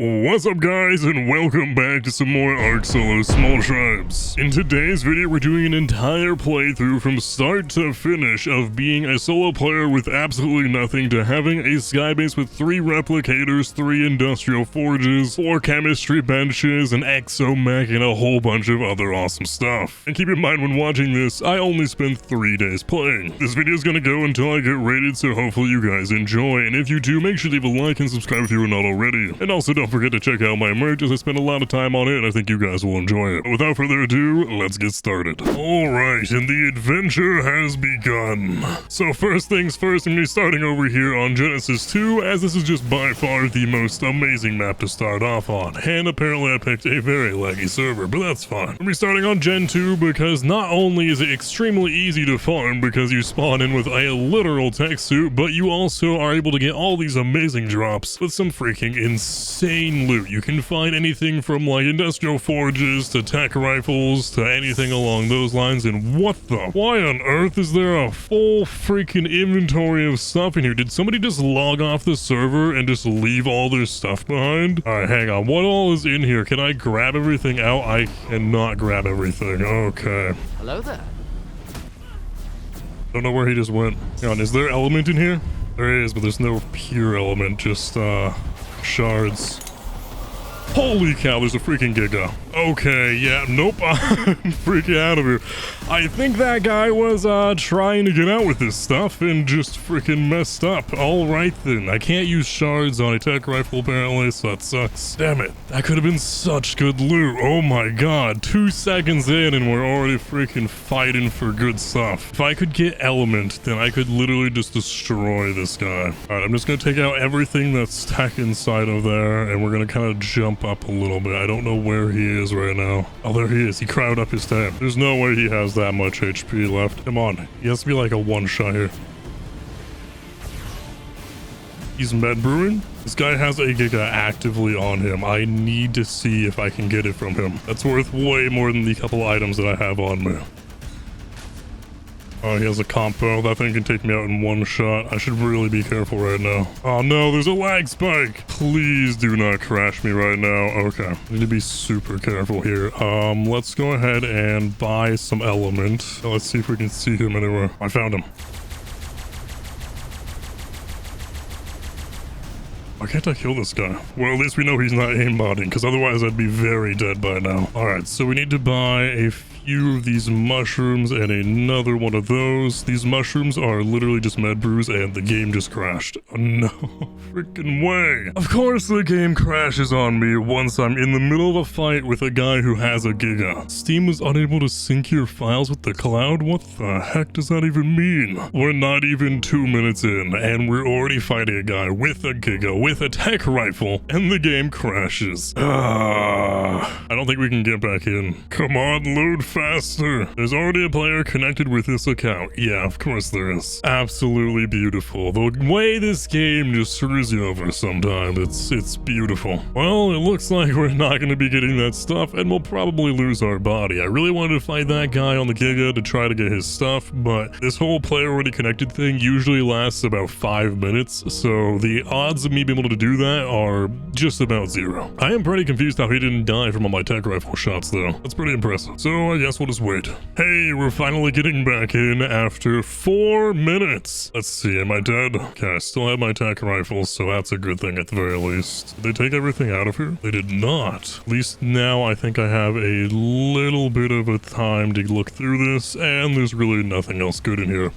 What's up guys, and welcome back to some more Ark Solo Small Tribes. In today's video we're doing an entire playthrough from start to finish of being a solo player with absolutely nothing to having a skybase with 3 replicators, 3 industrial forges, 4 chemistry benches, an exomech, and a whole bunch of other awesome stuff. And keep in mind when watching this, I only spent 3 days playing. This video is gonna go until I get rated, so hopefully you guys enjoy, and if you do, make sure to leave a like and subscribe if you are not already. And also don't forget to check out my merch as I spend a lot of time on it and I think you guys will enjoy it. But without further ado, let's get started. Alright, and the adventure has begun. So first things first, I'm going to be starting over here on Genesis 2, as this is just by far the most amazing map to start off on. And apparently I picked a very laggy server, but that's fine. I'm going to be starting on Gen 2 because not only is it extremely easy to farm because you spawn in with a literal tech suit, but you also are able to get all these amazing drops with some freaking insane loot. You can find anything from like industrial forges to tech rifles to anything along those lines. And what the? Why on earth is there a full freaking inventory of stuff in here? Did somebody just log off the server and just leave all their stuff behind? All right, hang on. What all is in here? Can I grab everything out? I cannot grab everything. Okay. Hello there. Don't know where he just went. Hang on, is there element in here? There is, but there's no pure element, just shards. Holy cow, there's a freaking Giga. Okay, yeah, nope, I'm freaking out of here. I think that guy was trying to get out with this stuff and just freaking messed up. Alright then, I can't use shards on a tech rifle apparently, so that sucks. Damn it, that could have been such good loot. Oh my god, 2 seconds in and we're already freaking fighting for good stuff. If I could get element, then I could literally just destroy this guy. Alright, I'm just gonna take out everything that's tech inside of there and we're gonna kind of jump up a little bit. I don't know where he is right now. Oh, there he is. He crowded up his tab. There's no way he has that much HP left. Come on. He has to be like a one-shot here. He's med brewing. This guy has a Giga actively on him. I need to see if I can get it from him. That's worth way more than the couple items that I have on me. Oh, he has a compo. That thing can take me out in one shot. I should really be careful right now. Oh no, there's a lag spike. Please do not crash me right now. Okay, I need to be super careful here. Let's go ahead and buy some element. Let's see if we can see him anywhere. I found him. Why can't I kill this guy? Well, at least we know he's not aimbotting, because otherwise I'd be very dead by now. Alright, so we need to buy a few of these mushrooms and another one of those. These mushrooms are literally just med brews and the game just crashed. Oh, no freaking way. Of course the game crashes on me once I'm in the middle of a fight with a guy who has a Giga. Steam was unable to sync your files with the cloud? What the heck does that even mean? We're not even 2 minutes in and we're already fighting a guy with a Giga, with a tech rifle, and the game crashes. I don't think we can get back in. Come on, load faster. There's already a player connected with this account. Yeah, of course there is. Absolutely beautiful. The way this game just screws you over sometimes, it's beautiful. Well, it looks like we're not going to be getting that stuff, and we'll probably lose our body. I really wanted to fight that guy on the Giga to try to get his stuff, but this whole player already connected thing usually lasts about 5 minutes, so the odds of me being able to do that are just about 0. I am pretty confused how he didn't die from all my tech rifle shots though. That's pretty impressive. So I guess we'll just wait. Hey, we're finally getting back in after 4 minutes. Let's see, am I dead? Okay, I still have my tech rifle, so that's a good thing at the very least. Did they take everything out of here? They did not. At least now I think I have a little bit of a time to look through this, and there's really nothing else good in here.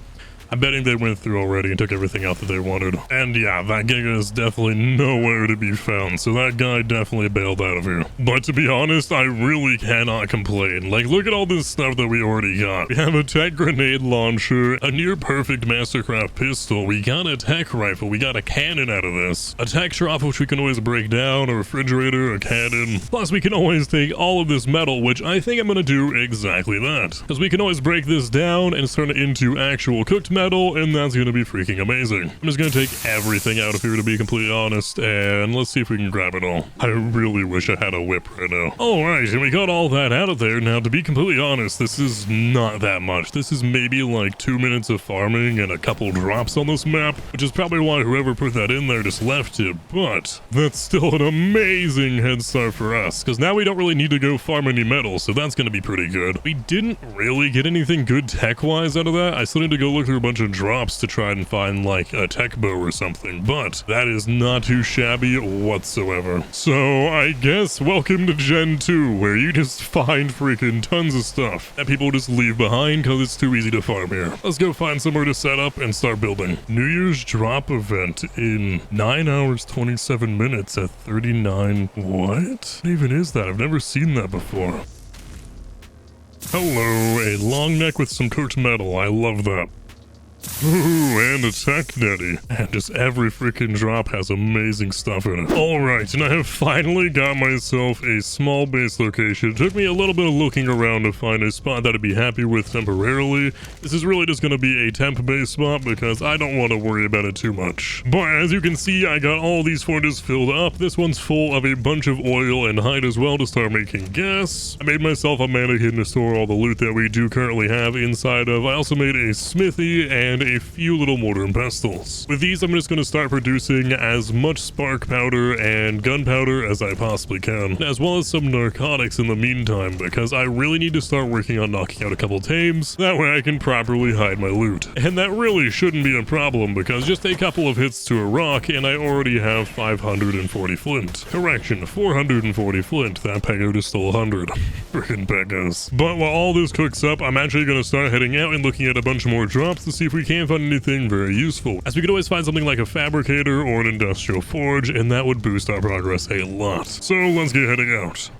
I'm betting they went through already and took everything out that they wanted. And yeah, that Giga is definitely nowhere to be found, so that guy definitely bailed out of here. But to be honest, I really cannot complain. Like, look at all this stuff that we already got. We have a tech grenade launcher, a near-perfect Mastercraft pistol, we got a tech rifle, we got a cannon out of this, a tech shop which we can always break down, a refrigerator, a cannon. Plus, we can always take all of this metal, which I think I'm gonna do exactly that. Because we can always break this down and turn it into actual cooked metal, metal, and that's gonna be freaking amazing. I'm just gonna take everything out of here, to be completely honest, and let's see if we can grab it all. I really wish I had a whip right now. Alright, and we got all that out of there. Now, to be completely honest, this is not that much. This is maybe like 2 minutes of farming and a couple drops on this map, which is probably why whoever put that in there just left it, but that's still an amazing head start for us, because now we don't really need to go farm any metal, so that's gonna be pretty good. We didn't really get anything good tech-wise out of that. I still need to go look through a bunch of drops to try and find like a tech bow or something, but that is not too shabby whatsoever. So I guess welcome to Gen 2, where you just find freaking tons of stuff that people just leave behind because it's too easy to farm here. Let's go find somewhere to set up and start building. New Year's drop event in 9 hours 27 minutes at 39. What even is that? I've never seen that before. Hello, a long neck with some cooked metal. I love that. Ooh, and a tech netty. And just every freaking drop has amazing stuff in it. Alright, and I have finally got myself a small base location. It took me a little bit of looking around to find a spot that I'd be happy with temporarily. This is really just going to be a temp base spot because I don't want to worry about it too much. But as you can see, I got all these forges filled up. This one's full of a bunch of oil and hide as well to start making gas. I made myself a mannequin to store all the loot that we do currently have inside of. I also made a smithy and a few little mortar and pestles. With these, I'm just going to start producing as much spark powder and gunpowder as I possibly can, as well as some narcotics in the meantime, because I really need to start working on knocking out a couple tames. That way I can properly hide my loot. And that really shouldn't be a problem, because just a couple of hits to a rock and I already have 540 flint. Correction, 440 flint. That Pego just stole 100. Frickin' Pegos. But while all this cooks up, I'm actually going to start heading out and looking at a bunch more drops to see if we can't find anything very useful, as we could always find something like a fabricator or an industrial forge, and that would boost our progress a lot. So let's get heading out.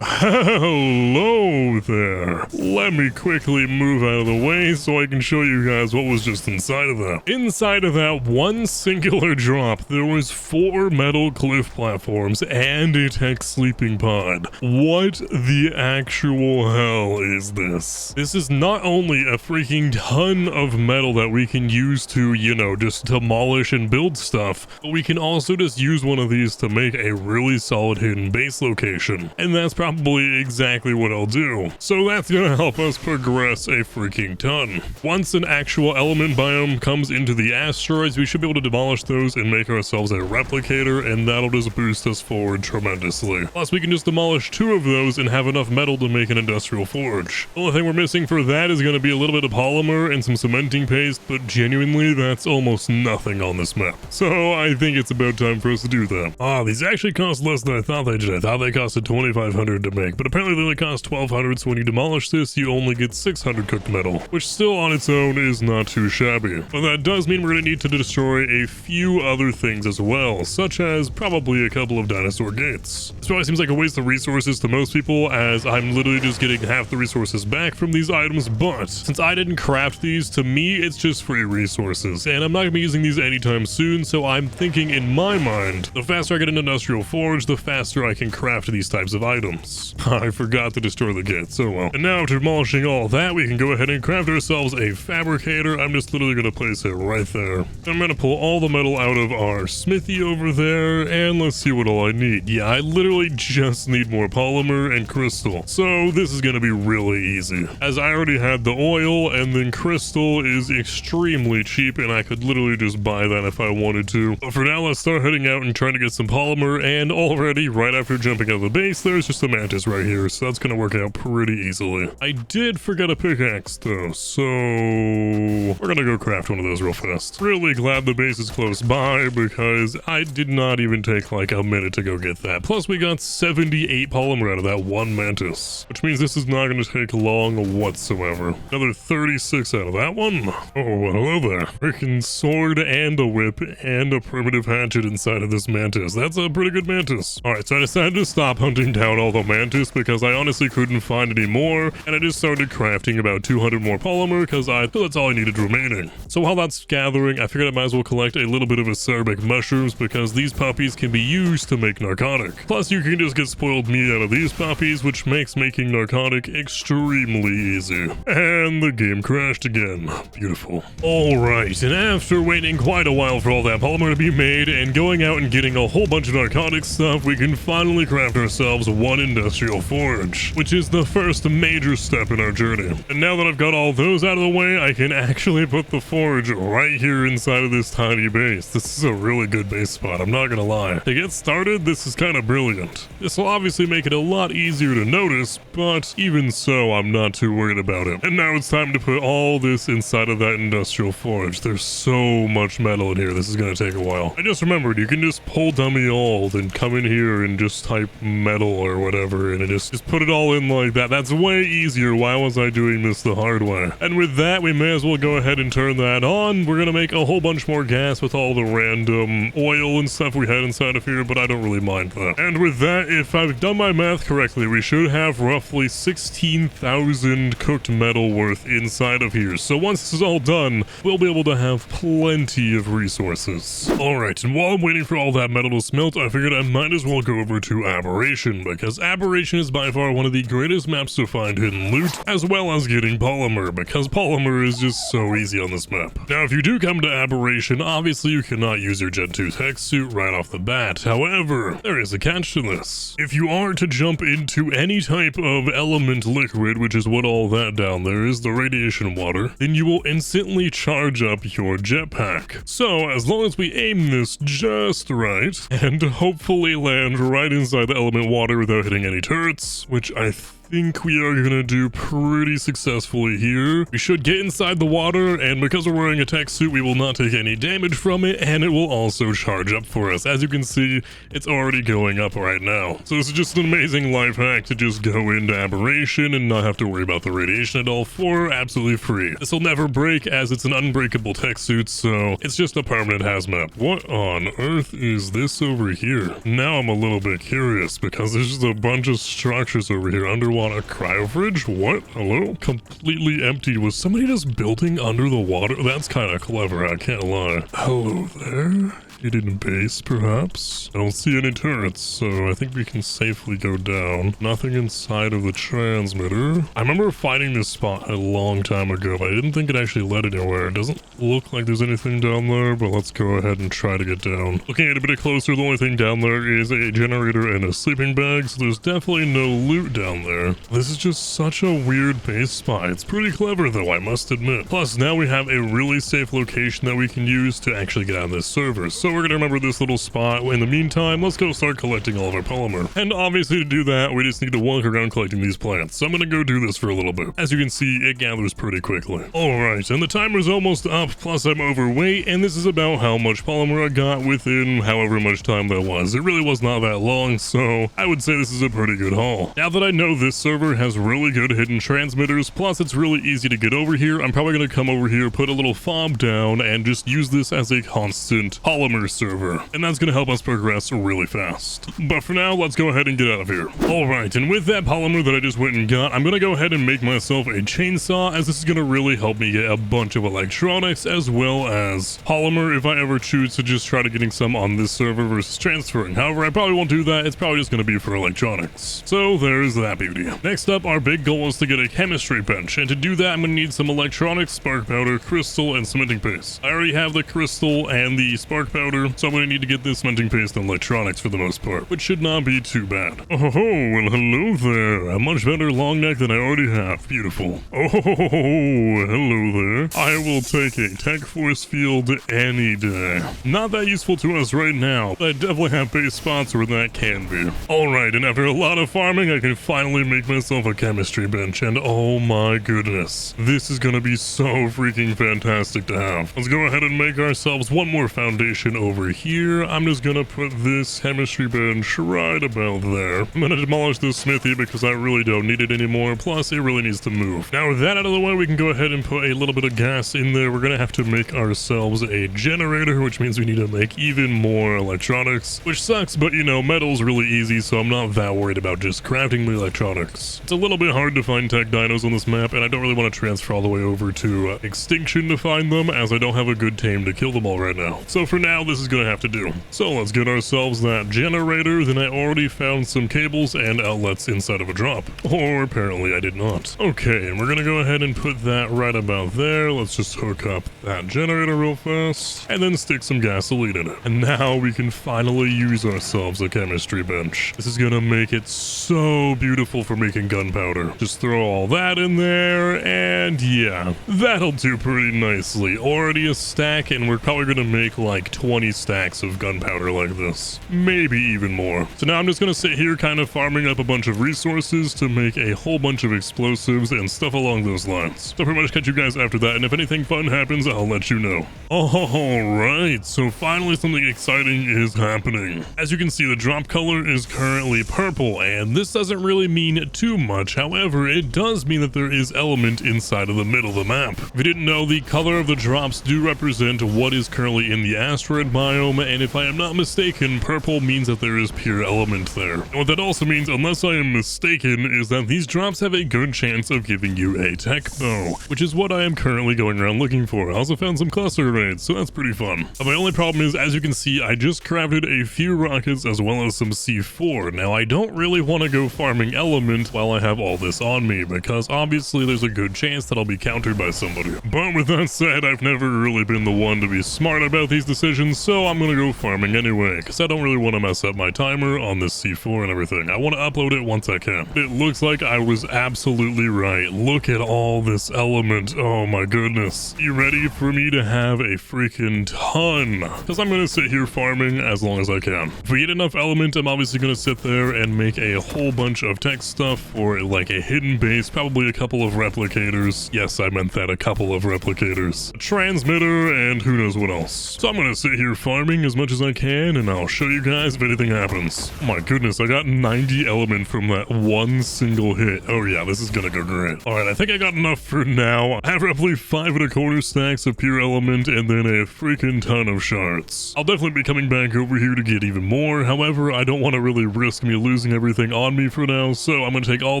Hello there. Let me quickly move out of the way so I can show you guys what was just inside of that. Inside of that one singular drop, there was 4 metal cliff platforms and a tech sleeping pod. What the actual hell is this? This is not only a freaking ton of metal that we can use to, you know, just demolish and build stuff, but we can also just use one of these to make a really solid hidden base location. And that's probably exactly what I'll do. So that's gonna help us progress a freaking ton. Once an actual element biome comes into the asteroids, we should be able to demolish those and make ourselves a replicator, and that'll just boost us forward tremendously. Plus, we can just demolish 2 of those and have enough metal to make an industrial forge. The only thing we're missing for that is gonna be a little bit of polymer and some cementing paste, but genuinely, that's almost nothing on this map. So I think it's about time for us to do that. Ah, these actually cost less than I thought they did. I thought they costed 2,500 to make, but apparently they only cost 1,200, so when you demolish this, you only get 600 cooked metal, which still on its own is not too shabby. But that does mean we're going to need to destroy a few other things as well, such as probably a couple of dinosaur gates. This probably seems like a waste of resources to most people, as I'm literally just getting half the resources back from these items, but since I didn't craft these, to me, it's just free resources, and I'm not going to be using these anytime soon, so I'm thinking in my mind, the faster I get an industrial forge, the faster I can craft these types of items. I forgot to destroy the gates, so well. And now after demolishing all that, we can go ahead and craft ourselves a fabricator. I'm just literally going to place it right there. I'm going to pull all the metal out of our smithy over there, and let's see what all I need. Yeah, I literally just need more polymer and crystal. So this is going to be really easy, as I already had the oil, and then crystal is extremely cheap, and I could literally just buy that if I wanted to. But for now, let's start heading out and trying to get some polymer, and already, right after jumping out of the base, there's just a mantis right here, so that's gonna work out pretty easily. I did forget a pickaxe though, so we're gonna go craft one of those real fast. Really glad the base is close by, because I did not even take like a minute to go get that. Plus we got 78 polymer out of that one mantis, which means this is not gonna take long whatsoever. Another 36 out of that one. Oh, well, hello there. Freaking sword and a whip and a primitive hatchet inside of this mantis. That's a pretty good mantis. Alright, so I decided to stop hunting down all the mantis because I honestly couldn't find any more, and I just started crafting about 200 more polymer because I thought that's all I needed remaining. So while that's gathering, I figured I might as well collect a little bit of acerbic mushrooms because these puppies can be used to make narcotic. Plus, you can just get spoiled meat out of these puppies, which makes making narcotic extremely easy. And the game crashed again. Beautiful. Alright, and after waiting quite a while for all that polymer to be made and going out and getting a whole bunch of narcotic stuff, we can finally craft ourselves one industrial forge, which is the first major step in our journey. And now that I've got all those out of the way, I can actually put the forge right here inside of this tiny base. This is a really good base spot, I'm not gonna lie. To get started, this is kind of brilliant. This will obviously make it a lot easier to notice, but even so, I'm not too worried about it. And now it's time to put all this inside of that industrial forge. There's so much metal in here, this is gonna take a while. I just remembered, you can just pull dummy alt and come in here and just type metal or whatever, and it just put it all in like that. That's way easier. Why was I doing this the hard way? And with that, we may as well go ahead and turn that on. We're gonna make a whole bunch more gas with all the random oil and stuff we had inside of here, but I don't really mind that. And with that, if I've done my math correctly, we should have roughly 16,000 cooked metal worth inside of here. So once this is all done, we'll be able to have plenty of resources. Alright, and while I'm waiting for all that metal to smelt, I figured I might as well go over to Aberration, because Aberration is by far one of the greatest maps to find hidden loot, as well as getting polymer, because polymer is just so easy on this map. Now, if you do come to Aberration, obviously you cannot use your Gen 2 tech suit right off the bat. However, there is a catch to this. If you are to jump into any type of element liquid, which is what all that down there is, the radiation water, then you will instantly charge up your jetpack. So, as long as we aim this just right, and hopefully land right inside the element water without hitting any turrets, which I think we are gonna do pretty successfully here. We should get inside the water, and because we're wearing a tech suit, we will not take any damage from it, and it will also charge up for us. As you can see, it's already going up right now. So this is just an amazing life hack to just go into Aberration and not have to worry about the radiation at all for absolutely free. This will never break as it's an unbreakable tech suit, so it's just a permanent hazmat. What on earth is this over here? Now I'm a little bit curious because there's just a bunch of structures over here. Underwater cryo fridge? What? Hello? Completely empty. Was somebody just building under the water? That's kind of clever, I can't lie. Hello there? Hidden base, perhaps? I don't see any turrets, so I think we can safely go down. Nothing inside of the transmitter. I remember finding this spot a long time ago, but I didn't think it actually led anywhere. It doesn't look like there's anything down there, but let's go ahead and try to get down. Looking at it a bit closer, the only thing down there is a generator and a sleeping bag, so there's definitely no loot down there. This is just such a weird base spot. It's pretty clever though, I must admit. Plus, now we have a really safe location that we can use to actually get on this server. So we're gonna remember this little spot. In the meantime, let's go start collecting all of our polymer. And obviously to do that, we just need to walk around collecting these plants. So I'm gonna go do this for a little bit. As you can see, it gathers pretty quickly. Alright, and the timer's almost up, plus I'm overweight, and this is about how much polymer I got within however much time that was. It really was not that long, so I would say this is a pretty good haul. Now that I know this server has really good hidden transmitters, plus it's really easy to get over here, I'm probably gonna come over here, put a little fob down, and just use this as a constant polymer server, and that's going to help us progress really fast. But for now, let's go ahead and get out of here. Alright, and with that polymer that I just went and got, I'm going to go ahead and make myself a chainsaw, as this is going to really help me get a bunch of electronics as well as polymer if I ever choose to just try to getting some on this server versus transferring. However, I probably won't do that. It's probably just going to be for electronics. So there's that beauty. Next up, our big goal is to get a chemistry bench, and to do that, I'm going to need some electronics, spark powder, crystal, and cementing paste. I already have the crystal and the spark powder, so I'm going to need to get this cementing paste and electronics for the most part, which should not be too bad. Oh, well, hello there. A much better long neck than I already have. Beautiful. Oh, hello there. I will take a tech force field any day. Not that useful to us right now, but I definitely have base spots where that can be. Alright, and after a lot of farming, I can finally make myself a chemistry bench, and oh my goodness, this is going to be so freaking fantastic to have. Let's go ahead and make ourselves one more foundation then over here, I'm just gonna put this chemistry bench right about there. I'm gonna demolish this smithy because I really don't need it anymore. Plus, it really needs to move. Now, with that out of the way, we can go ahead and put a little bit of gas in there. We're gonna have to make ourselves a generator, which means we need to make even more electronics, which sucks, but you know, metal's really easy, so I'm not that worried about just crafting the electronics. It's a little bit hard to find tech dinos on this map, and I don't really want to transfer all the way over to Extinction to find them, as I don't have a good tame to kill them all right now. So for now, this is gonna have to do. So let's get ourselves that generator. Then I already found some cables and outlets inside of a drop. Or apparently I did not. Okay, and we're gonna go ahead and put that right about there. Let's just hook up that generator real fast, and then stick some gasoline in it. And now we can finally use ourselves a chemistry bench. This is gonna make it so beautiful for making gunpowder. Just throw all that in there, and yeah, that'll do pretty nicely. Already a stack, and we're probably gonna make like 20 stacks of gunpowder like this. Maybe even more. So now I'm just gonna sit here kind of farming up a bunch of resources to make a whole bunch of explosives and stuff along those lines. So pretty much catch you guys after that, and if anything fun happens, I'll let you know. Alright, so finally something exciting is happening. As you can see, the drop color is currently purple, and this doesn't really mean too much. However, it does mean that there is element inside of the middle of the map. If you didn't know, the color of the drops do represent what is currently in the asteroid biome, and if I am not mistaken, purple means that there is pure element there. And what that also means, unless I am mistaken, is that these drops have a good chance of giving you a tech bow, which is what I am currently going around looking for. I also found some cluster grenades, so that's pretty fun. But my only problem is, as you can see, I just crafted a few rockets as well as some C4. Now, I don't really want to go farming element while I have all this on me, because obviously there's a good chance that I'll be countered by somebody. But with that said, I've never really been the one to be smart about these decisions, so I'm gonna go farming anyway, because I don't really want to mess up my timer on this C4 and everything. I want to upload it once I can. It looks like I was absolutely right. Look at all this element. Oh my goodness. You ready for me to have a freaking ton? Because I'm gonna sit here farming as long as I can. If we get enough element, I'm obviously gonna sit there and make a whole bunch of tech stuff for like a hidden base, probably a couple of replicators. Yes, I meant that, a couple of replicators. A transmitter, and who knows what else. So I'm gonna sit here farming as much as I can, and I'll show you guys if anything happens. Oh my goodness, I got 90 element from that one single hit. Oh yeah, this is gonna go great. Alright, I think I got enough for now. I have roughly 5¼ stacks of pure element, and then a freaking ton of shards. I'll definitely be coming back over here to get even more. However, I don't want to really risk me losing everything on me for now, so I'm gonna take all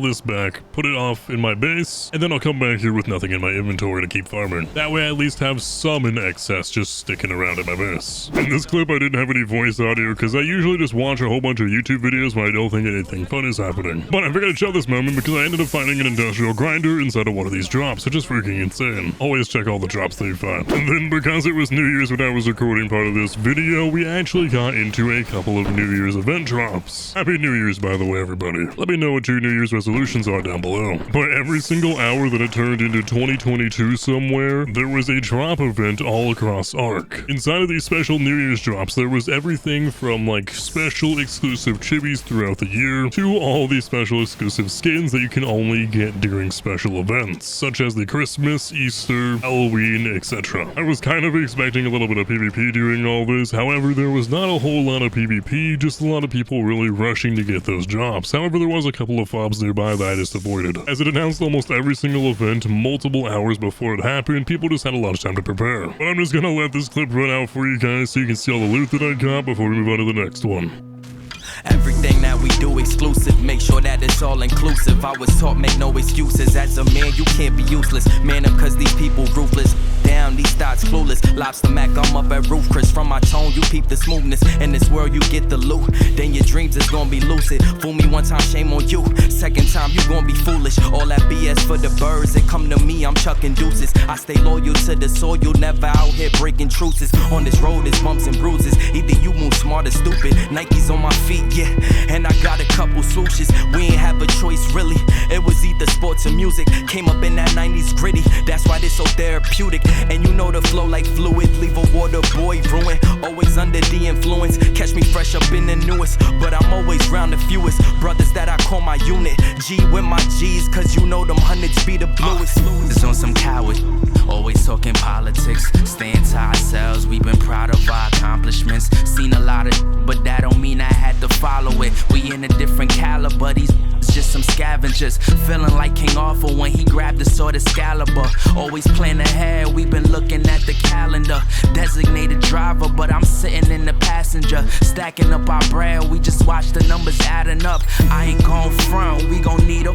this back, put it off in my base, and then I'll come back here with nothing in my inventory to keep farming. That way I at least have some in excess just sticking around in my base. In this clip, I didn't have any voice audio because I usually just watch a whole bunch of YouTube videos when I don't think anything fun is happening. But I figured I'd show this moment because I ended up finding an industrial grinder inside of one of these drops, which is freaking insane. Always check all the drops that you find. And then because it was New Year's when I was recording part of this video, we actually got into a couple of New Year's event drops. Happy New Year's, by the way, everybody. Let me know what your New Year's resolutions are down below. But every single hour that it turned into 2022 somewhere, there was a drop event all across Ark. Inside of these special New Year's drops, there was everything from like special exclusive chibis throughout the year to all these special exclusive skins that you can only get during special events, such as the Christmas, Easter, Halloween, etc. I was kind of expecting a little bit of PvP during all this, however, there was not a whole lot of PvP, just a lot of people really rushing to get those drops. However, there was a couple of fobs nearby that I just avoided. As it announced almost every single event multiple hours before it happened, people just had a lot of time to prepare. But I'm just gonna let this clip run out for you guys so you can see all the loot that I got before we move on to the next one. Everything that we do exclusive, make sure that it's all inclusive. I was taught make no excuses. As a man, you can't be useless. Man up cause these people ruthless. Down, these thoughts clueless. Lobster Mac, I'm up at roof. Chris, from my tone, you peep the smoothness. In this world, you get the loot. Then your dreams is gonna be lucid. Fool me one time, shame on you. Second time, you gonna be foolish. All that BS for the birds. They come to me, I'm chucking deuces. I stay loyal to the soil, never out here breaking truces. On this road, it's bumps and bruises. Either you move smart or stupid. Nikes on my feet, yeah. And when I got a couple swooshes. We ain't have a choice really. It was either sports or music. Came up in that 90s gritty. That's why this so therapeutic. And you know the flow like fluid. Leave a water boy ruin. Always under the influence. Catch me fresh up in the newest. But I'm always round the fewest. Brothers that I call my unit. G with my G's, cause you know them hundreds be the bluest. It's on some coward. Always talking politics. Staying to ourselves. We've been proud of our accomplishments. Seen a lot of, but that don't mean I had to follow it. We in a different caliber. These just some scavengers. Feeling like King Arthur when he grabbed the sword Excalibur. Always plan ahead. We've been looking at the calendar. Designated driver, but I'm sitting in the passenger. Stacking up our bread. We just watch the numbers adding up. I ain't gon' front. We gon' need a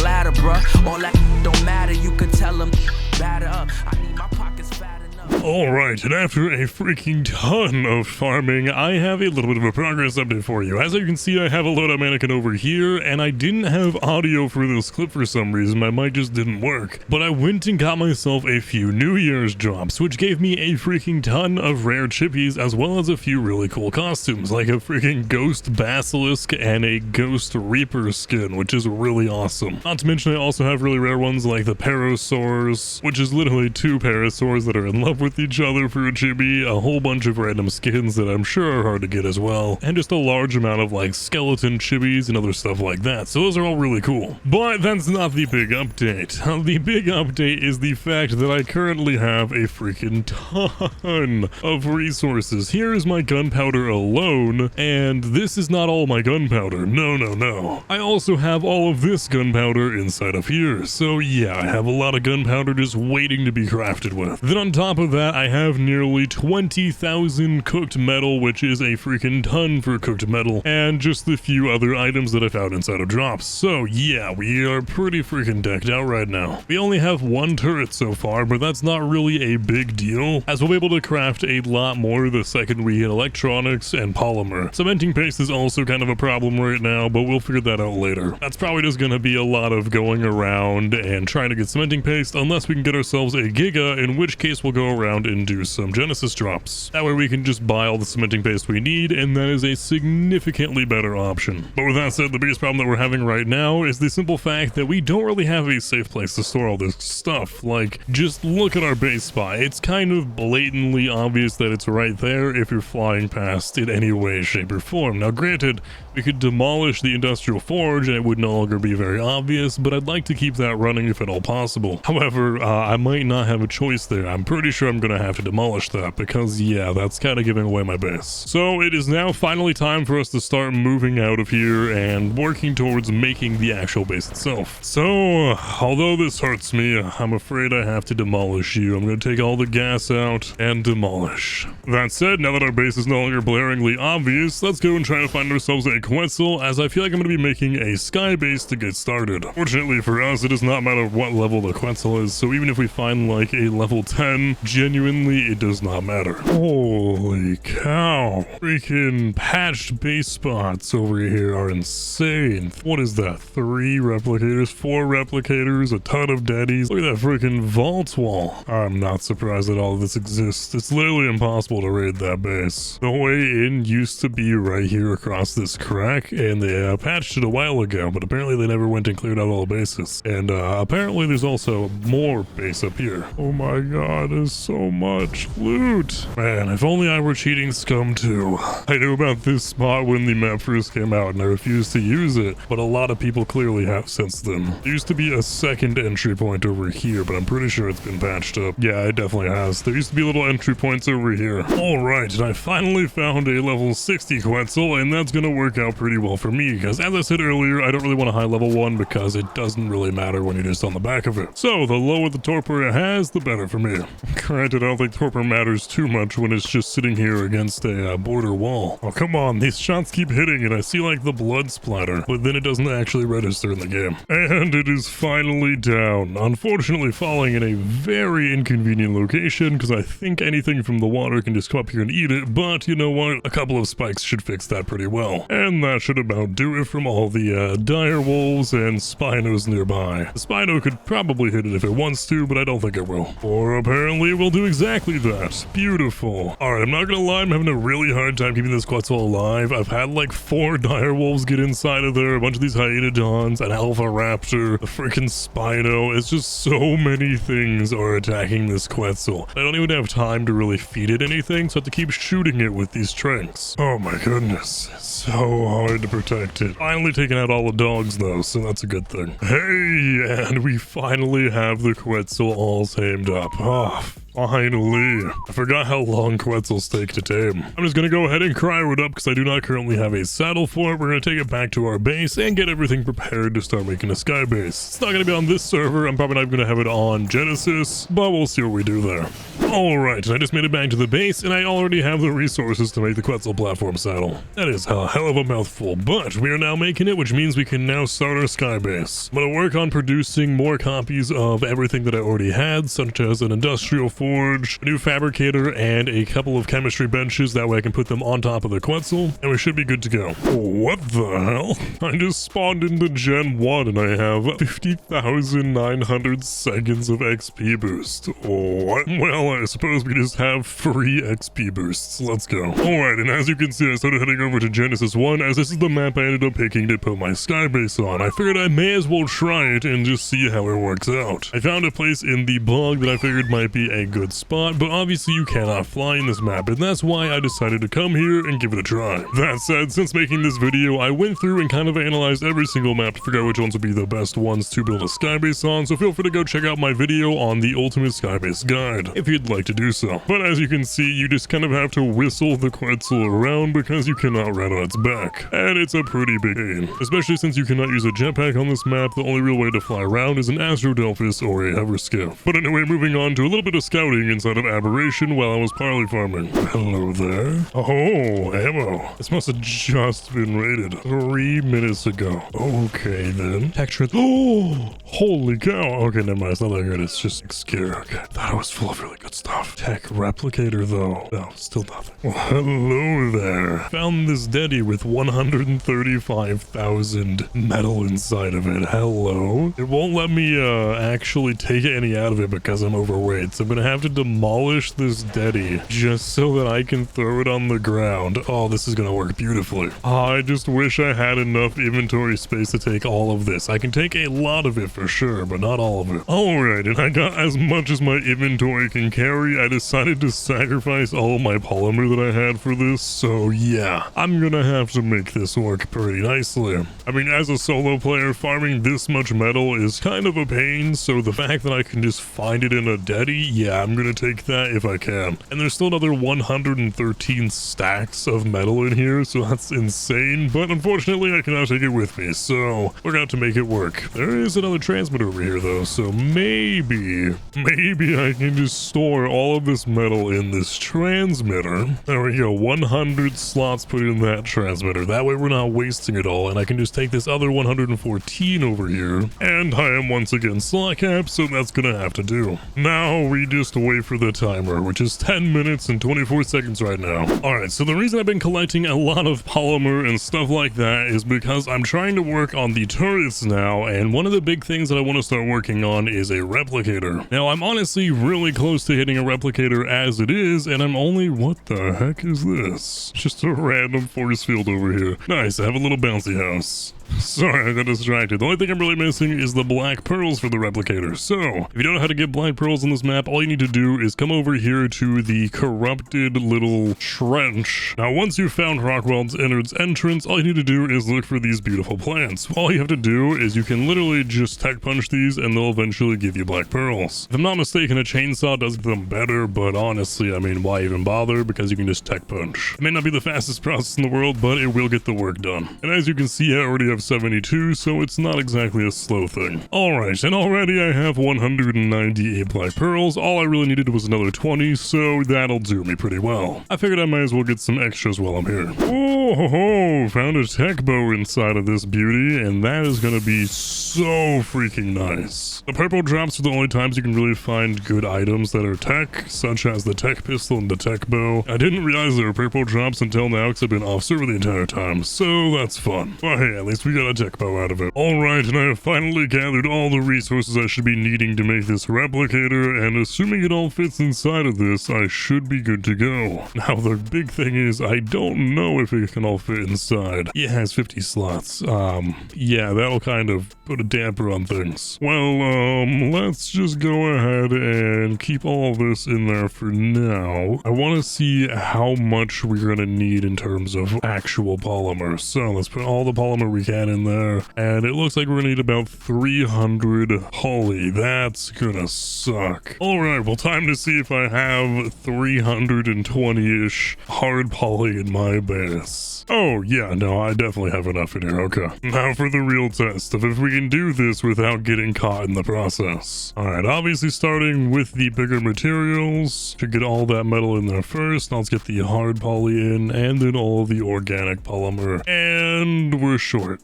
ladder, bruh. All that don't matter. You can tell them batter up. I need my pockets fat enough. Alright, and after a freaking ton of farming, I have a little bit of a progress update for you. As you can see, I have a loadout mannequin over here, and I didn't have audio for this clip for some reason. My mic just didn't work. But I went and got myself a few New Year's drops, which gave me a freaking ton of rare chippies, as well as a few really cool costumes, like a freaking Ghost Basilisk and a Ghost Reaper skin, which is really awesome. Not to mention, I also have really rare ones like the Parasaurs, which is literally two Parasaurs that are in love with each other for a chibi, a whole bunch of random skins that I'm sure are hard to get as well, and just a large amount of like skeleton chibis and other stuff like that. So those are all really cool. But that's not the big update. The big update is the fact that I currently have a freaking ton of resources. Here is my gunpowder alone, and this is not all my gunpowder. No, no, no. I also have all of this gunpowder inside of here. So yeah, I have a lot of gunpowder just waiting to be crafted with. Then on top of that, I have nearly 20,000 cooked metal, which is a freaking ton for cooked metal, and just the few other items that I found inside of drops. So yeah, we are pretty freaking decked out right now. We only have one turret so far, but that's not really a big deal, as we'll be able to craft a lot more the second we hit electronics and polymer. Cementing paste is also kind of a problem right now, but we'll figure that out later. That's probably just going to be a lot of going around and trying to get cementing paste, unless we can get ourselves a Giga, in which case we'll go around and do some Genesis drops. That way we can just buy all the cementing paste we need, and that is a significantly better option. But with that said, the biggest problem that we're having right now is the simple fact that we don't really have a safe place to store all this stuff. Like, just look at our base spot. It's kind of blatantly obvious that it's right there if you're flying past in any way, shape, or form. Now granted, we could demolish the industrial forge and it would no longer be very obvious, but I'd like to keep that running if at all possible. However, I might not have a choice there. I'm pretty sure I'm gonna have to demolish that because yeah, that's kind of giving away my base. So it is now finally time for us to start moving out of here and working towards making the actual base itself. So although this hurts me, I'm afraid I have to demolish you. I'm gonna take all the gas out and demolish. That said, now that our base is no longer blaringly obvious, let's go and try to find ourselves a Quetzal, as I feel like I'm going to be making a sky base to get started. Fortunately for us, it does not matter what level the Quetzal is, so even if we find like a level 10, genuinely it does not matter. Holy cow. Freaking patched base spots over here are insane. What is that? 3 replicators, 4 replicators, a ton of deadies. Look at that freaking vault wall. I'm not surprised that all of this exists. It's literally impossible to raid that base. The way in used to be right here across this crack, and they patched it a while ago, but apparently they never went and cleared out all the bases. And apparently there's also more base up here. Oh my god, there's so much loot. Man, if only I were cheating Scum too. I knew about this spot when the map first came out and I refused to use it, but a lot of people clearly have since then. There used to be a second entry point over here, but I'm pretty sure it's been patched up. Yeah, it definitely has. There used to be little entry points over here. Alright, and I finally found a level 60 Quetzal, and that's gonna work out pretty well for me, because as I said earlier, I don't really want a high level one because it doesn't really matter when you're just on the back of it. So the lower the torpor it has, the better for me. Granted, I don't think torpor matters too much when it's just sitting here against a border wall. Oh come on, these shots keep hitting and I see like the blood splatter, but then it doesn't actually register in the game. And it is finally down, unfortunately falling in a very inconvenient location, because I think anything from the water can just come up here and eat it, but you know what, a couple of spikes should fix that pretty well. And that should about do it from all the dire wolves and Spinos nearby. The Spino could probably hit it if it wants to, but I don't think it will. Or apparently will do exactly that. Beautiful. Alright, I'm not gonna lie, I'm having a really hard time keeping this Quetzal alive. I've had like 4 direwolves get inside of there, a bunch of these Hyaenodons, an Alpha Raptor, the freaking Spino. It's just so many things are attacking this Quetzal. I don't even have time to really feed it anything, so I have to keep shooting it with these tranks. Oh my goodness. It's so hard to protect it. Finally taking out all the dogs though, so that's a good thing. Hey, and we finally have the Quetzal all tamed up. Oh, finally. I forgot how long Quetzals take to tame. I'm just gonna go ahead and cryo it up because I do not currently have a saddle for it. We're gonna take it back to our base and get everything prepared to start making a sky base. It's not gonna be on this server. I'm probably not gonna have it on Genesis, but we'll see what we do there. Alright, and I just made it back to the base and I already have the resources to make the Quetzal platform saddle. That is a hell of a mouthful, but we are now making it, which means we can now start our sky base. I'm gonna work on producing more copies of everything that I already had, such as an industrial forge, a new fabricator, and a couple of chemistry benches. That way I can put them on top of the Quetzal, and we should be good to go. What the hell? I just spawned into Gen 1 and I have 50,900 seconds of XP boost. What? Well, I suppose we just have free XP boosts. Let's go. Alright, and as you can see, I started heading over to Genesis 1, as this is the map I ended up picking to put my sky base on. I figured I may as well try it and just see how it works out. I found a place in the bog that I figured might be a good spot, but obviously you cannot fly in this map, and that's why I decided to come here and give it a try. That said, since making this video, I went through and kind of analyzed every single map to figure out which ones would be the best ones to build a skybase on, so feel free to go check out my video on the ultimate skybase guide if you'd like to do so. But as you can see, you just kind of have to whistle the Quetzal around because you cannot ride on its back, and it's a pretty big pain, especially since you cannot use a jetpack on this map. The only real way to fly around is an Astrodelphis or a hover skiff. But anyway, moving on to a little bit of scouting inside of Aberration while I was parley farming. Hello there. Oh, ammo. This must have just been raided 3 minutes ago. Okay then. Tech trans. Oh, holy cow. Okay, never mind. It's not that good. It's just scary. Okay. I thought it was full of really good stuff. Tech replicator though. No, still nothing. Well, hello there. Found this Deddy with 135,000 metal inside of it. Hello. It won't let me actually take any out of it because I'm overweight. So I'm gonna have to demolish this Deddy just so that I can throw it on the ground. Oh, this is gonna work beautifully. I just wish I had enough inventory space to take all of this. I can take a lot of it for sure, but not all of it. Alright, and I got as much as my inventory can carry. I decided to sacrifice all of my polymer that I had for this, so yeah, I'm gonna have to make this work pretty nicely. I mean, as a solo player, farming this much metal is kind of a pain, so the fact that I can just find it in a Deddy, yeah, I'm gonna take that if I can. And there's still another 113 stacks of metal in here, so that's insane, but unfortunately I cannot take it with me, so we're gonna have to make it work. There is another transmitter over here though, so maybe I can just store all of this metal in this transmitter. There we go, 100 slots put in that transmitter. That way we're not wasting it all, and I can just take this other 114 over here, and I am once again slot capped, so that's gonna have to do. Now we just wait for the timer, which is 10 minutes and 24 seconds right now. Alright, so the reason I've been collecting a lot of polymer and stuff like that is because I'm trying to work on the turrets now, and one of the big things that I want to start working on is a replicator. Now, I'm honestly really close to hitting a replicator as it is, and I'm only... What the heck is this? Just a random force field over here. Nice, I have a little bouncy house. Sorry, I got distracted. The only thing I'm really missing is the black pearls for the replicator. So, if you don't know how to get black pearls on this map, all you need to do is come over here to the corrupted little trench. Now, once you've found Rockwell's innards entrance, all you need to do is look for these beautiful plants. All you have to do is you can literally just tech punch these and they'll eventually give you black pearls. If I'm not mistaken, a chainsaw does them better, but honestly, I mean, why even bother? Because you can just tech punch. It may not be the fastest process in the world, but it will get the work done. And as you can see, I already have 72, so it's not exactly a slow thing. Alright, and already I have 198 black pearls. All I really needed was another 20, so that'll do me pretty well. I figured I might as well get some extras while I'm here. Oh, ho, ho, found a tech bow inside of this beauty, and that is gonna be so freaking nice. The purple drops are the only times you can really find good items that are tech, such as the tech pistol and the tech bow. I didn't realize there were purple drops until now because I've been off server the entire time, so that's fun. Well, hey, at least we got a tech bow out of it. Alright, and I have finally gathered all the resources I should be needing to make this replicator, and assuming it all fits inside of this, I should be good to go. Now, the big thing is, I don't know if it can all fit inside. It has 50 slots. Yeah, that'll kind of put a damper on things. Well, let's just go ahead and keep all this in there for now. I want to see how much we're going to need in terms of actual polymer. So let's put all the polymer we can in there. And it looks like we're going to need about 300 poly. That's gonna suck. Alright, well, time to see if I have 320-ish hard poly in my base. Oh, yeah, no, I definitely have enough in here. Okay. Now for the real test of if we can do this without getting caught in the process. Alright, obviously starting with the bigger materials. Should get all that metal in there first. Now let's get the hard poly in, and then all the organic polymer. And we're short.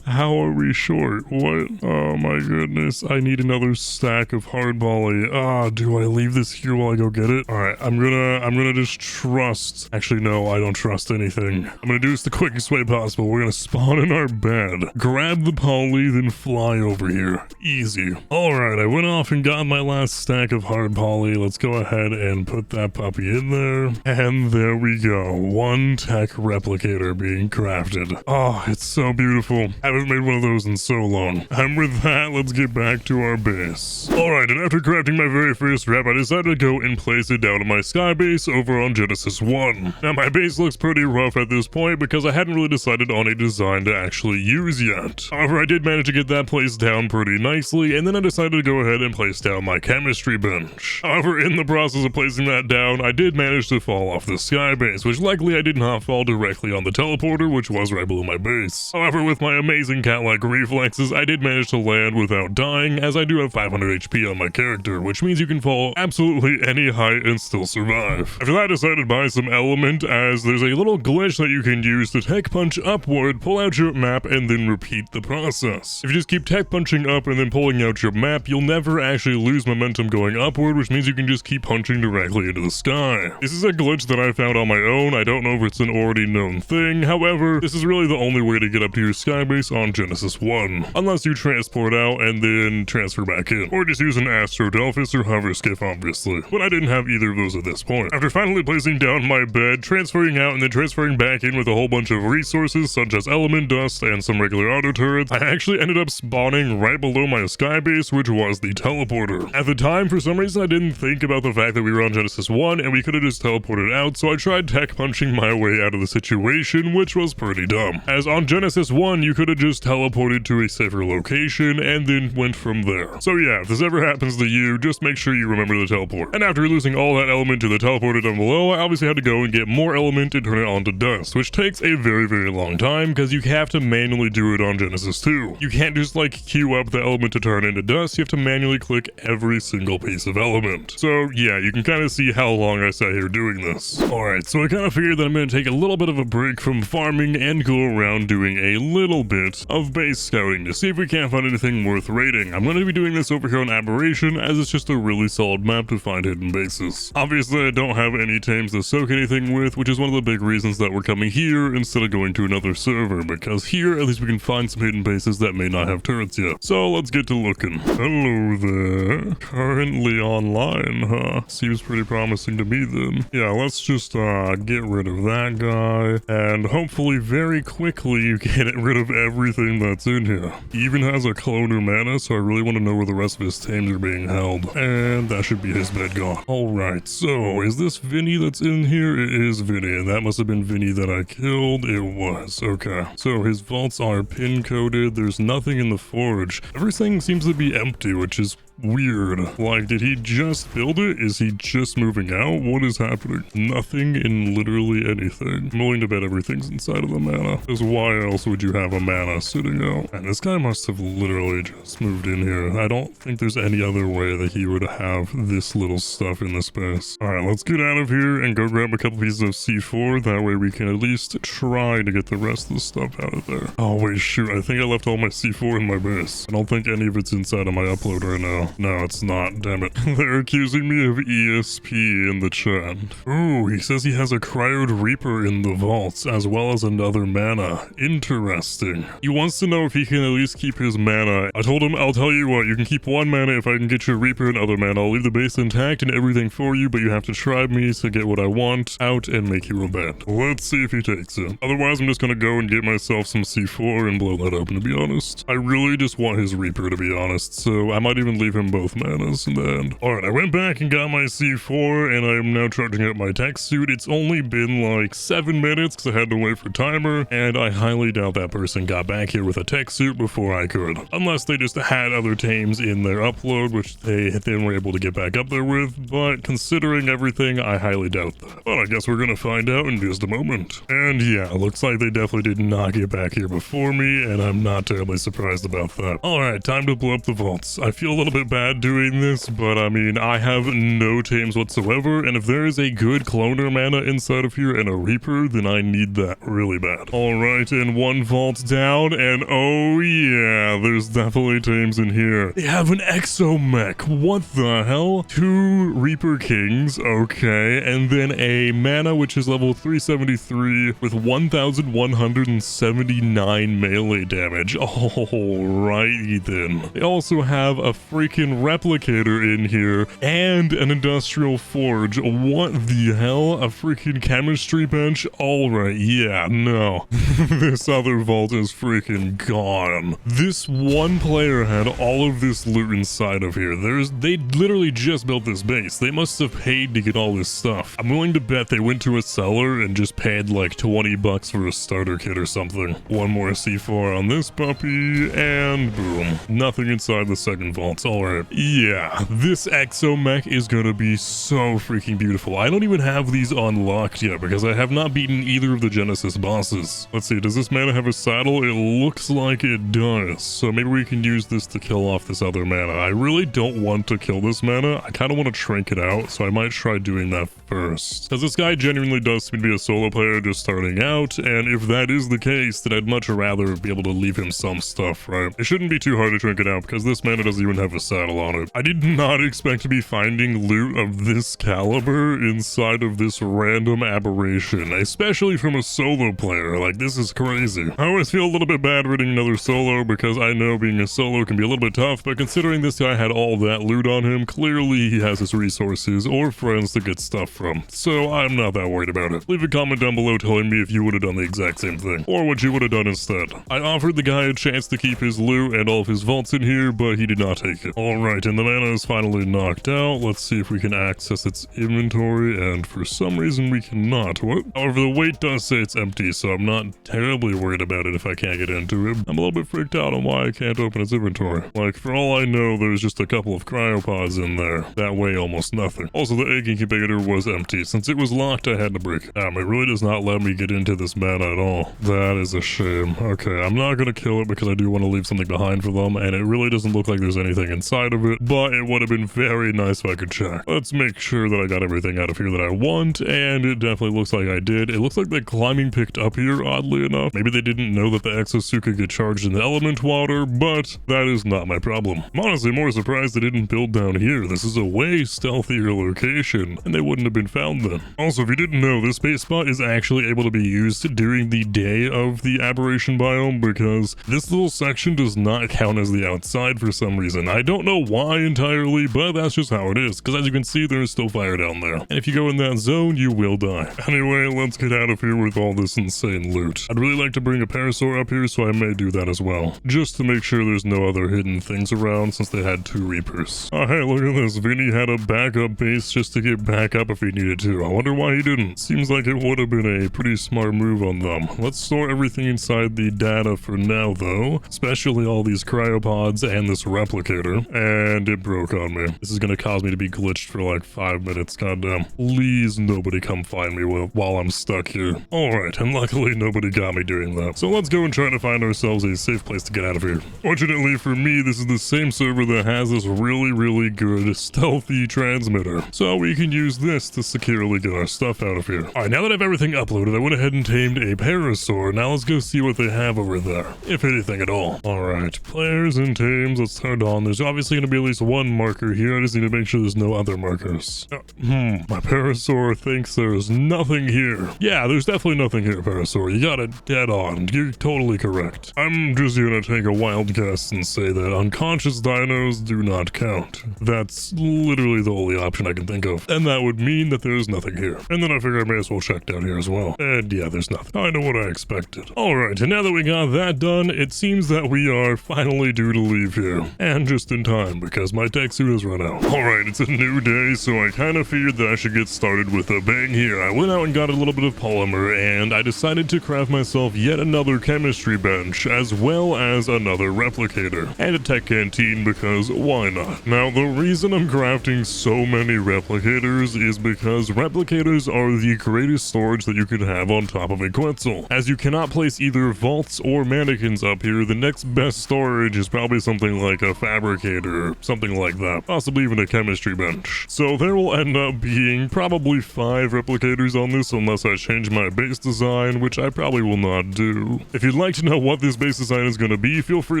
How are we short? What? Oh my goodness. I need another stack of hard poly. Do I leave this here while I go get it? Alright, I'm gonna just trust. Actually, no, I don't trust anything. I'm gonna do this the quickest way possible. We're gonna spawn in our bed, grab the poly, then fly over here. Easy. Alright, I went off and got my last stack of hard poly. Let's go ahead and put that puppy in there. And there we go. One tech replicator being crafted. Oh, it's so beautiful. Haven't made one of those in so long. And with that, let's get back to our base. Alright, and after crafting my very first rep, I decided to go and place it down in my sky base over on Genesis 1. Now, my base looks pretty rough at this point because I hadn't really decided on a design to actually use yet. However, I did manage to get that placed down pretty nicely, and then I decided to go ahead and place down my chemistry bench. However, in the process of placing that down, I did manage to fall off the sky base, which luckily I did not fall directly on the teleporter, which was right below my base. However, with my amazing cat-like reflexes, I did manage to land without dying, as I do have 500 HP on my character, which means you can fall absolutely any height and still survive. After that, I decided to buy some element, as there's a little glitch that you can use to tech punch upward, pull out your map, and then repeat the process. If you just keep tech punching up and then pulling out your map, you'll never actually lose momentum going upward, which means you can just keep punching directly into the sky. This is a glitch that I found on my own. I don't know if it's an already known thing. However, this is really the only way to get up to your sky base on Genesis 1, unless you transport out and then transfer back in, or just use an Astro Delphis or hover skiff, obviously. But I didn't have either of those at this point. After finally placing down my bed, transferring out, and then transferring back in with a whole bunch of resources such as element dust and some regular auto turrets, I actually ended up spawning right below my sky base, which was the teleporter. At the time, for some reason, I didn't think about the fact that we were on Genesis 1 and we could have just teleported out, so I tried tech punching my way out of the situation, which was pretty dumb. As on Genesis 1, you could have just teleported to a safer location and then went from there. So yeah, if this ever happens to you, just make sure you remember the teleport. And after losing all that element to the teleporter down below, I obviously had to go and get more element and turn it onto dust, which takes a very, very long time because you have to manually do it on Genesis 2. You can't just like queue up the element to turn into dust, you have to manually click every single piece of element. So yeah, you can kind of see how long I sat here doing this. Alright, so I kind of figured that I'm going to take a little bit of a break from farming and go around doing a little bit of base scouting to see if we can't find anything worth raiding. I'm going to be doing this over here on Aberration, as it's just a really solid map to find hidden bases. Obviously, I don't have any tames to soak anything with, which is one of the big reasons that we're coming here instead of going to another server, because here at least we can find some hidden bases that may not have turrets yet. So let's get to looking. Hello there. Currently online, huh? Seems pretty promising to me then. Yeah, let's just get rid of that guy, and hopefully very quickly get rid of everything that's in here. He even has a cloner mana, so I really want to know where the rest of his tames are being held. And that should be his bed gone. Alright, so is this Vinny that's in here? It is Vinny, and that must have been Vinny that I killed. It was. Okay. So his vaults are pin coded. There's nothing in the forge. Everything seems to be empty, which is weird. Like, did he just build it? Is he just moving out? What is happening? Nothing in literally anything. I'm willing to bet everything's inside of the mana. Because why else would you have a mana sitting out? And this guy must have literally just moved in here. I don't think there's any other way that he would have this little stuff in the space. Alright, let's get out of here and go grab a couple pieces of C4. That way we can at least try to get the rest of the stuff out of there. Oh wait, shoot. I think I left all my C4 in my base. I don't think any of it's inside of my upload right now. No, it's not. Damn it. They're accusing me of ESP in the chat. Ooh, he says he has a Cryoed Reaper in the vaults, as well as another mana. Interesting. He wants to know if he can at least keep his mana. I told him, I'll tell you what, you can keep 1 mana if I can get your Reaper and other mana. I'll leave the base intact and everything for you, but you have to tribe me to get what I want out and make you a bed. Let's see if he takes it. Otherwise, I'm just gonna go and get myself some C4 and blow that open, to be honest. I really just want his Reaper, to be honest, so I might even leave him both manas in the end. Alright, I went back and got my C4, and I am now charging up my tech suit. It's only been like 7 minutes because I had to wait for timer, and I highly doubt that person got back here with a tech suit before I could. Unless they just had other tames in their upload, which they then were able to get back up there with, but considering everything, I highly doubt that. But I guess we're gonna find out in just a moment. And yeah, looks like they definitely did not get back here before me, and I'm not terribly surprised about that. Alright, time to blow up the vaults. I feel a little bit bad doing this, but I mean, I have no tames whatsoever, and if there is a good cloner mana inside of here and a Reaper, then I need that really bad. Alright, and 1 vault down, and oh yeah, there's definitely tames in here. They have an Exomech. What the hell? 2 Reaper Kings, okay, and then a mana which is level 373 with 1,179 melee damage. Alrighty then. They also have a freaking replicator in here and an industrial forge. What the hell? A freaking chemistry bench? Alright, yeah, no. This other vault is freaking gone. This one player had all of this loot inside of here. They literally just built this base. They must have paid to get all this stuff. I'm willing to bet they went to a seller and just paid like 20 bucks for a starter kit or something. 1 more C4 on this puppy, and boom. Nothing inside the second vault. Alright. Yeah, this Exomech is gonna be so freaking beautiful. I don't even have these unlocked yet because I have not beaten either of the Genesis bosses. Let's see, does this mana have a saddle? It looks like it does. So maybe we can use this to kill off this other mana. I really don't want to kill this mana. I kind of want to shrink it out, so I might try doing that first. Because this guy genuinely does seem to be a solo player just starting out, and if that is the case, then I'd much rather be able to leave him some stuff, right? It shouldn't be too hard to shrink it out because this mana doesn't even have a saddle on it. I did not expect to be finding loot of this caliber inside of this random aberration, especially from a solo player. Like, this is crazy. I always feel a little bit bad reading another solo because I know being a solo can be a little bit tough, but considering this guy had all that loot on him, clearly he has his resources or friends to get stuff from. So I'm not that worried about it. Leave a comment down below telling me if you would have done the exact same thing, or what you would have done instead. I offered the guy a chance to keep his loot and all of his vaults in here, but he did not take it. Alright, and the mana is finally knocked out. Let's see if we can access its inventory, and for some reason we cannot. What? However, the weight does say it's empty, so I'm not terribly worried about it if I can't get into it. I'm a little bit freaked out on why I can't open its inventory. Like, for all I know, there's just a couple of cryopods in there. That weigh almost nothing. Also, the egg incubator was empty. Since it was locked, I had to break it. It really does not let me get into this mana at all. That is a shame. Okay, I'm not gonna kill it because I do want to leave something behind for them, and it really doesn't look like there's anything inside of it, but it would have been very nice if I could check. Let's make sure that I got everything out of here that I want, and it definitely looks like I did. It looks like the climbing picked up here, oddly enough. Maybe they didn't know that the exosuit could get charged in the element water, but that is not my problem. I'm honestly more surprised they didn't build down here. This is a way stealthier location, and they wouldn't have been found then. Also, if you didn't know, this base spot is actually able to be used during the day of the aberration biome because this little section does not count as the outside for some reason. I don't know why entirely, but that's just how it is, because as you can see, there's still fire down there. And if you go in that zone, you will die. Anyway, let's get out of here with all this insane loot. I'd really like to bring a parasaur up here, so I may do that as well, just to make sure there's no other hidden things around since they had 2 Reapers. Oh, hey, look at this. Vinny had a backup base just to get back up if he needed to. I wonder why he didn't. Seems like it would have been a pretty smart move on them. Let's store everything inside the data for now, though, especially all these cryopods and this replicator, and it broke on me. This is gonna cause me to be glitched for like 5 minutes, goddamn. Please nobody come find me while I'm stuck here. Alright, and luckily nobody got me doing that. So let's go and try to find ourselves a safe place to get out of here. Fortunately for me, this is the same server that has this really good stealthy transmitter, so we can use this to securely get our stuff out of here. Alright, now that I have everything uploaded, I went ahead and tamed a parasaur. Now let's go see what they have over there, if anything at all. Alright, players and tames, let's turn on. There's obviously going to be at least one marker here. I just need to make sure there's no other markers. My Parasaur thinks there's nothing here. Yeah, there's definitely nothing here, Parasaur. You got it dead on. You're totally correct. I'm just going to take a wild guess and say that unconscious dinos do not count. That's literally the only option I can think of. And that would mean that there's nothing here. And then I figure I may as well check down here as well. And yeah, there's nothing. I know what I expected. Alright, and now that we got that done, it seems that we are finally due to leave here. And just in time, because my tech suit has run out. Alright, it's a new day, so I kind of figured that I should get started with a bang here. I went out and got a little bit of polymer, and I decided to craft myself yet another chemistry bench, as well as another replicator. And a tech canteen, because why not? Now, the reason I'm crafting so many replicators is because replicators are the greatest storage that you could have on top of a Quetzal. As you cannot place either vaults or mannequins up here, the next best storage is probably something like a fabricator, something like that, possibly even a chemistry bench. So there will end up being probably 5 replicators on this unless I change my base design, which I probably will not do. If you'd like to know what this base design is going to be, feel free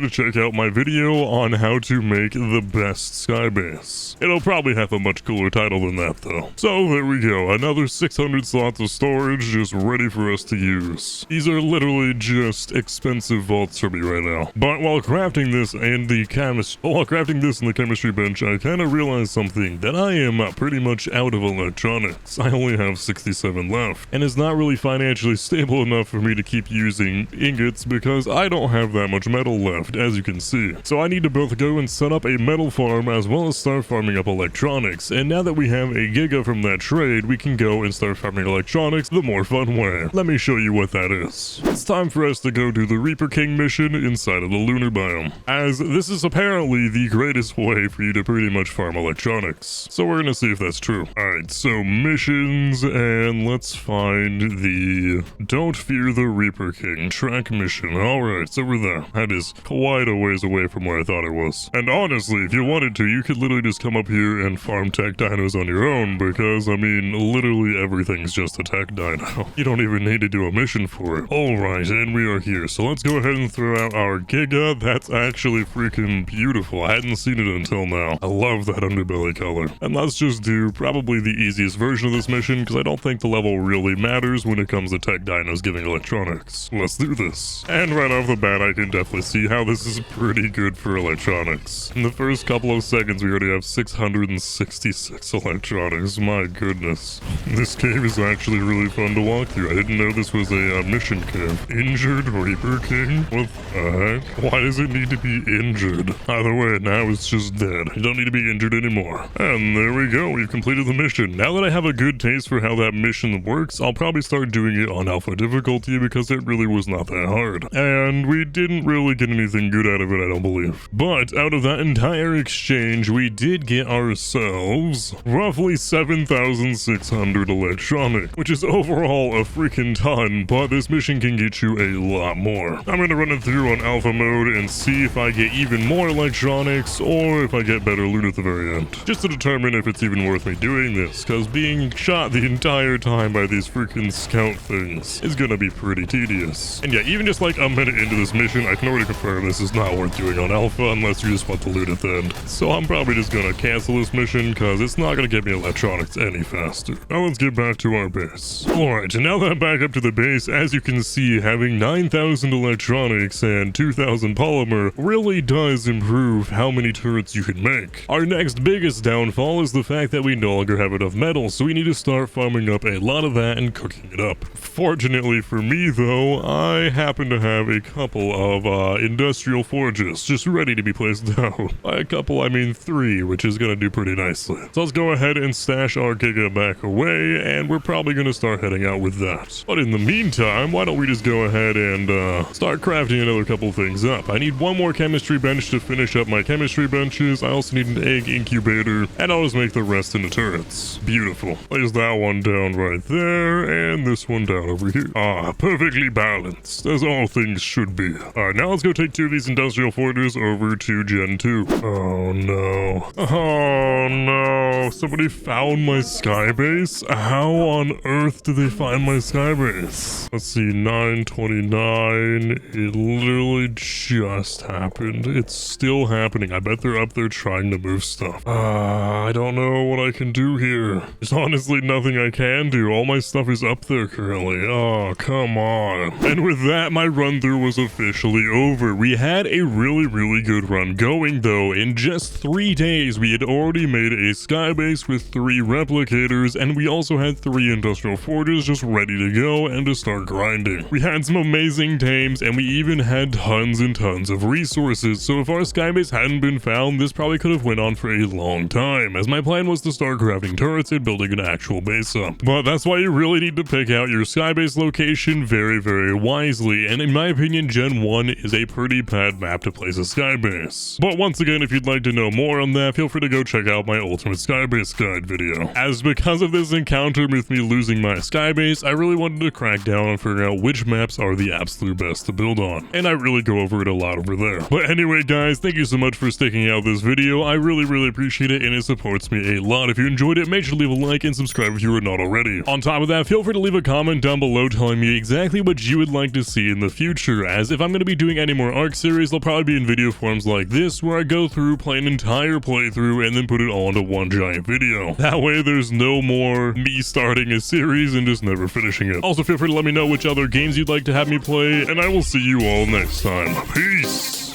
to check out my video on how to make the best sky base. It'll probably have a much cooler title than that though. So there we go, another 600 slots of storage just ready for us to use. These are literally just expensive vaults for me right now. But while crafting this and the chemistry bench, I kind of realized something, that I am pretty much out of electronics. I only have 67 left, and it's not really financially stable enough for me to keep using ingots because I don't have that much metal left, as you can see. So I need to both go and set up a metal farm as well as start farming up electronics, and now that we have a giga from that trade, we can go and start farming electronics the more fun way. Let me show you what that is. It's time for us to go do the Reaper King mission inside of the lunar biome, as this is apparently the greatest way for you to pretty much farm electronics. So we're gonna see if that's true. Alright, so missions, and let's find the Don't Fear the Reaper King track mission. Alright, it's over there. That is quite a ways away from where I thought it was. And honestly, if you wanted to, you could literally just come up here and farm tech dinos on your own, because, I mean, literally everything's just a tech dino. You don't even need to do a mission for it. Alright, and we are here. So let's go ahead and throw out our Giga. That's actually freaking beautiful. I hadn't seen it until now. I love that underbelly color. And let's just do probably the easiest version of this mission, because I don't think the level really matters when it comes to tech dinos giving electronics. Let's do this. And right off the bat, I can definitely see how this is pretty good for electronics. In the first couple of seconds, we already have 666 electronics. My goodness. This cave is actually really fun to walk through. I didn't know this was a mission cave. Injured Reaper King? What the heck? Why does it need to be injured? Either way, now it's just dead. You don't need to be injured anymore. And there we go. We've completed the mission. Now that I have a good taste for how that mission works, I'll probably start doing it on alpha difficulty because it really was not that hard. And we didn't really get anything good out of it, I don't believe. But out of that entire exchange, we did get ourselves roughly 7,600 electronic, which is overall a freaking ton, but this mission can get you a lot more. I'm gonna run it through on alpha mode and see if I get even more electronics or if I get better loot at the very end, just to determine if it's even worth me doing this, because being shot the entire time by these freaking scout things is gonna be pretty tedious. And yeah, even just like a minute into this mission, I can already confirm this is not worth doing on alpha unless you just want the loot at the end. So I'm probably just gonna cancel this mission because it's not gonna get me electronics any faster. Now let's get back to our base. Alright, and now that I'm back up to the base, as you can see, having 9,000 electronics and 2,000 polymer really does improve how many turrets you can make. Our next biggest downfall is the fact that we no longer have enough metal, so we need to start farming up a lot of that and cooking it up. Fortunately for me though, I happen to have a couple of industrial forges just ready to be placed down. By a couple, I mean 3, which is gonna do pretty nicely. So let's go ahead and stash our Giga back away, and we're probably gonna start heading out with that. But in the meantime, why don't we just go ahead and start crafting another couple things up. I need one more chemistry bench to finish up my chemistry benches. I also need an egg incubator, and I'll just make the rest into turrets. Beautiful. Place that one down right there, and this one down over here. Ah, perfectly balanced, as all things should be. Alright, now let's go take 2 of these industrial forges over to Gen 2. Oh no. Oh no. Somebody found my sky base? How on earth did they find my sky base? Let's see, 929. It literally just happened. It's still happening happening? I bet they're up there trying to move stuff. I don't know what I can do here. There's honestly nothing I can do. All my stuff is up there currently. Oh, come on. And with that, my run through was officially over. We had a really good run going though. In just 3 days, we had already made a sky base with 3 replicators, and we also had 3 industrial forges just ready to go and to start grinding. We had some amazing tames, and we even had tons and tons of resources, so if our sky base hadn't been found, this probably could have went on for a long time, as my plan was to start crafting turrets and building an actual base up. But that's why you really need to pick out your sky base location very wisely, and in my opinion, Gen 1 is a pretty bad map to place a sky base. But once again, if you'd like to know more on that, feel free to go check out my ultimate sky base guide video. As because of this encounter with me losing my sky base, I really wanted to crack down and figure out which maps are the absolute best to build on, and I really go over it a lot over there. But anyway guys, thank you so much for sticking out this video. I really appreciate it, and it supports me a lot. If you enjoyed it, make sure to leave a like and subscribe if you are not already. On top of that, feel free to leave a comment down below telling me exactly what you would like to see in the future, as if I'm going to be doing any more Ark series, they'll probably be in video forms like this, where I go through, play an entire playthrough, and then put it all into one giant video. That way there's no more me starting a series and just never finishing it. Also, feel free to let me know which other games you'd like to have me play, and I will see you all next time. Peace!